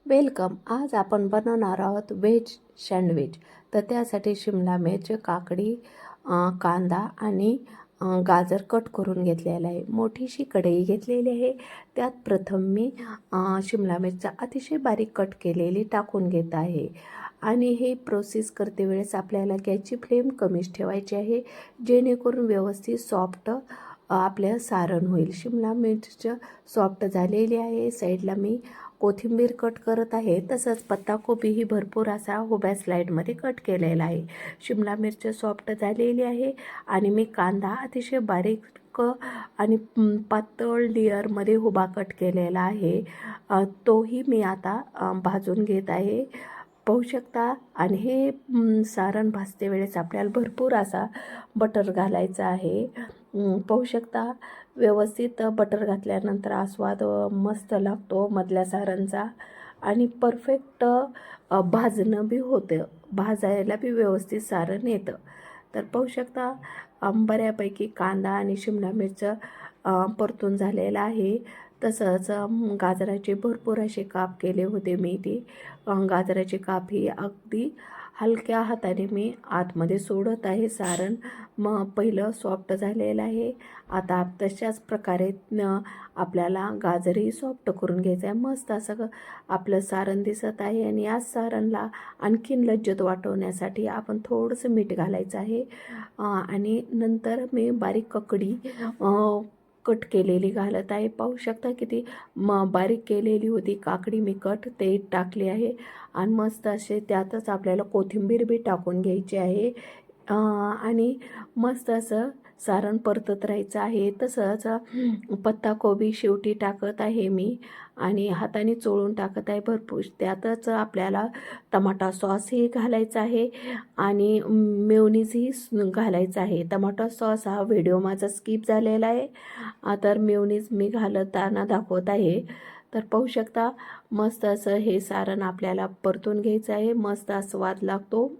Welcome. आज आपण बनवणार आहोत व्हेज सँडविच. तर त्यासाठी शिमला मिरची, काकडी, कांदा आणि गाजर कट करून घेतलेला आहे. मोठीशी कढई घेतलेली आहे. त्यात प्रथम मी शिमला मिरच्या अतिशय बारीक कट केलेली टाकून घेत आहे. आणि हे प्रोसेस करते वेळेस आपल्याला गॅसची फ्लेम कमीच ठेवायची आहे, जेणेकरून व्यवस्थित सॉफ्ट आपल्या सारण होईल. शिमला मिरची सॉफ्ट झालेली आहे. साईडला मी कोथिंबीर कट करत आहे. तसंच पत्ताकोबीही भरपूर असा उभ्या स्लाईडमध्ये कट केलेला आहे. शिमला मिरची सॉफ्ट झालेली आहे आणि मी कांदा अतिशय बारीक आणि पातळ लेअरमध्ये उभा कट केलेला आहे. तोही मी आता भाजून घेत आहे. पाहू शकता. आणि हे सारण भाजते वेळेस आपल्याला भरपूर असा बटर घालायचा आहे. पाहू शकता. व्यवस्थित बटर घातल्यानंतर आस्वाद मस्त लागतो मधल्या सारणचा आणि परफेक्ट भाजणं बी होतं, भाजायला बी व्यवस्थित सारण येतं. तर पाहू शकता बऱ्यापैकी कांदा आणि शिमला मिरचं परतून झालेला आहे. तसंच गाजराचे भरपूर असे काप केले होते मी. ते गाजराचे काप ही अगदी हलक्या हाताने मी आतमध्ये सोडत आहे. सारण पहिलं सॉफ्ट झालेलं आहे. आता तशाच प्रकारे आपल्याला गाजरही सॉफ्ट करून घ्यायचं आहे. मस्त असं आपलं सारण दिसत आहे. आणि या सारणला आणखीन लज्जत वाटवण्यासाठी आपण थोडंसं मीठ घालायचं आहे. आणि नंतर मी बारीक काकडी कट केलेली घालत आहे. पाहू शकता किती बारीक केलेली होती काकडी मी कट ते टाकली आहे. आणि मस्त असे त्यातच आपल्याला कोथिंबीर बी टाकून घ्यायची आहे. आणि मस्त असं सारण परतत राहायचं आहे. तसंच पत्ताकोबी शेवटी टाकत आहे मी आणि हाताने चोळून टाकत आहे भरपूर. त्यातच आपल्याला टमाटा सॉसही घालायचा आहे आणि मेयोनीजही घालायचं आहे. टमाटा सॉस हा व्हिडिओ माझा स्किप झालेला आहे, तर मेयोनीज मी घालताना दाखवत आहे. तर पाहू शकता मस्त असं हे सारण आपल्याला परतून घ्यायचं आहे. मस्त स्वाद लागतो.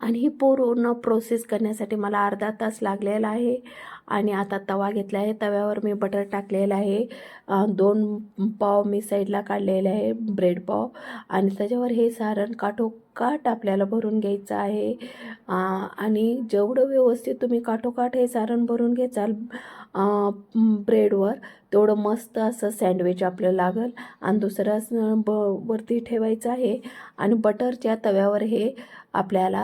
आणि ही पूर्ण प्रोसेस करण्यासाठी मला अर्धा तास लागलेला आहे. आणि आता तवा घेतला आहे. तव्यावर मी बटर टाकलेलं आहे. 2 पाव मी साईडला काढलेले आहे, ब्रेड पाव. आणि त्याच्यावर हे सारण काठोकाठ आपल्याला भरून घ्यायचं आहे. आणि जेवढं व्यवस्थित तुम्ही काठोकाठ हे सारण भरून घ्याल ब्रेडवर, तेवढं मस्त असं सँडविच आपलं लागेल. आणि दुसरं वरती ठेवायचं आहे आणि बटरच्या तव्यावर हे आपल्याला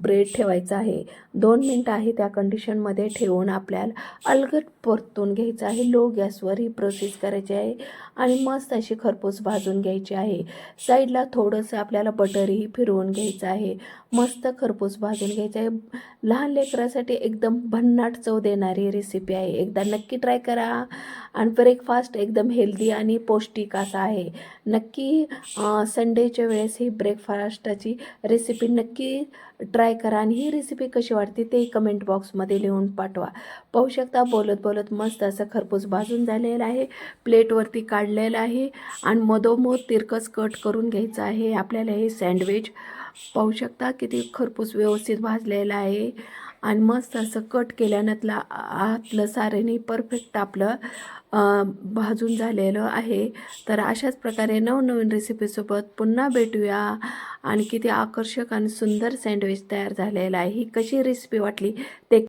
ब्रेड ठेवायचं आहे. 2 मिनटं आहे त्या कंडिशनमध्ये ठेवून आपल्याला अलगद परतून घ्यायचं आहे. लो गॅसवर ही प्रोसेस करायची आहे आणि मस्त अशी खरपूस भाजून घ्यायची आहे. साईडला थोडंसं आपल्याला बटरही फिरवून घ्यायचं आहे. मस्त खरपूस भाजून घ्यायचं आहे. लहान लेकरासाठी एकदम भन्नाट चव देणारी रेसिपी आहे. एकदा नक्की ट्राय करा. आणि ब्रेकफास्ट एकदम हेल्दी आणि पौष्टिक असा आहे. नक्की संडेच्या वेळेस ही ब्रेकफास्टची रेसिपी नक्की ट्राय करा. आणि ही रेसिपी कशी वाटते ते कमेंट बॉक्समध्ये लिहून पाठवा. पाहू शकता बोलत बोलत मस्त असं खरपूस भाजून झालेलं आहे. प्लेटवरती काढलेलं आहे आणि मधोमध तिरकस कट करून घ्यायचं आहे आपल्याला हे सँडविच. पाहू शकता किती खरपूस व्यवस्थित भाजलेलं आहे. आणि मस्त असं कट केल्यानंतर आतलं सारणही परफेक्ट आपलं भाजून झालेलं आहे. तर अशाच प्रकारे नवनवीन रेसिपीसोबत पुन्हा भेटूया. आणि किती आकर्षक आणि सुंदर सँडविच तयार झालेला आहे. ही कशी रेसिपी वाटली ते